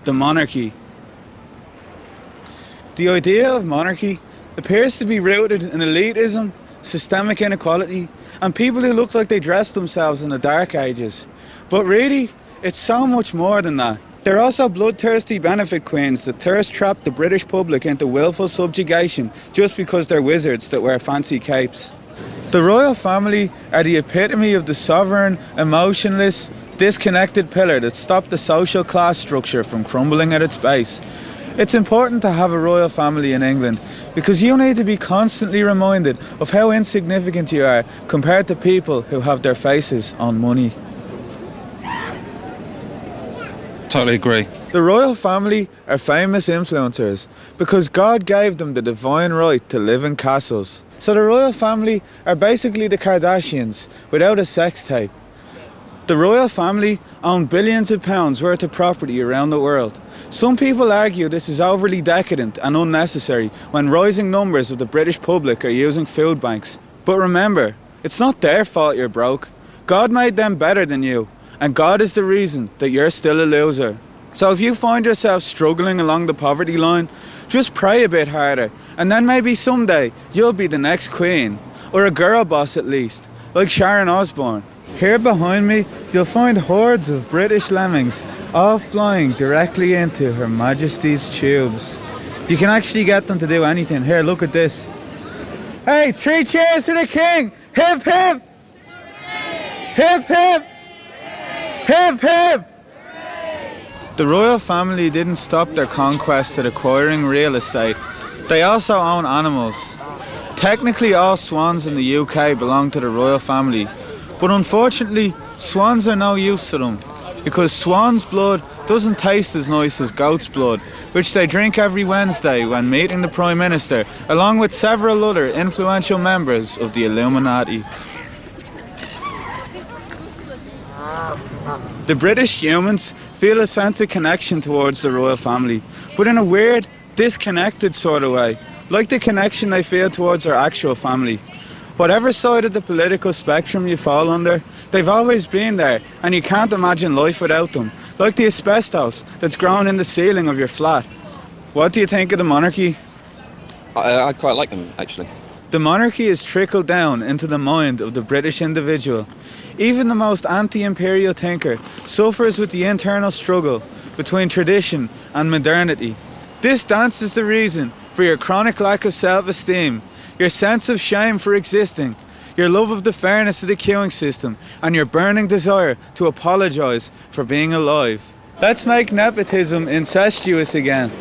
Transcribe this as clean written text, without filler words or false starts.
the monarchy. The idea of monarchy appears to be rooted in elitism, systemic inequality, and people who look like they dressed themselves in the Dark Ages. But really, it's so much more than that. They're also bloodthirsty benefit queens that thirst-trap the British public into willful subjugation just because they're wizards that wear fancy capes. The royal family are the epitome of the sovereign, emotionless, disconnected pillar that stopped the social class structure from crumbling at its base. It's important to have a royal family in England because you need to be constantly reminded of how insignificant you are compared to people who have their faces on money. Totally agree. The royal family are famous influencers because God gave them the divine right to live in castles. So the royal family are basically the Kardashians without a sex tape. The royal family own billions of pounds worth of property around the world. Some people argue this is overly decadent and unnecessary when rising numbers of the British public are using food banks. But remember, it's not their fault you're broke. God made them better than you. And God is the reason that you're still a loser. So if you find yourself struggling along the poverty line, just pray a bit harder, and then maybe someday you'll be the next queen, or a girl boss at least, like Sharon Osbourne. Here behind me, you'll find hordes of British lemmings, all flying directly into Her Majesty's tubes. You can actually get them to do anything. Here, look at this. Hey, 3 cheers to the king! Hip hip! Hip hip! Hip hip! The royal family didn't stop their conquest at acquiring real estate. They also own animals. Technically all swans in the UK belong to the royal family, but unfortunately swans are no use to them because swan's blood doesn't taste as nice as goat's blood, which they drink every Wednesday when meeting the Prime Minister, along with several other influential members of the Illuminati. The British humans feel a sense of connection towards the royal family, but in a weird, disconnected sort of way, like the connection they feel towards their actual family. Whatever side of the political spectrum you fall under, they've always been there, and you can't imagine life without them, like the asbestos that's grown in the ceiling of your flat. What do you think of the monarchy? I quite like them, actually. The monarchy is trickled down into the mind of the British individual. Even the most anti-imperial thinker suffers with the internal struggle between tradition and modernity. This dance is the reason for your chronic lack of self-esteem, your sense of shame for existing, your love of the fairness of the queuing system, and your burning desire to apologise for being alive. Let's make nepotism incestuous again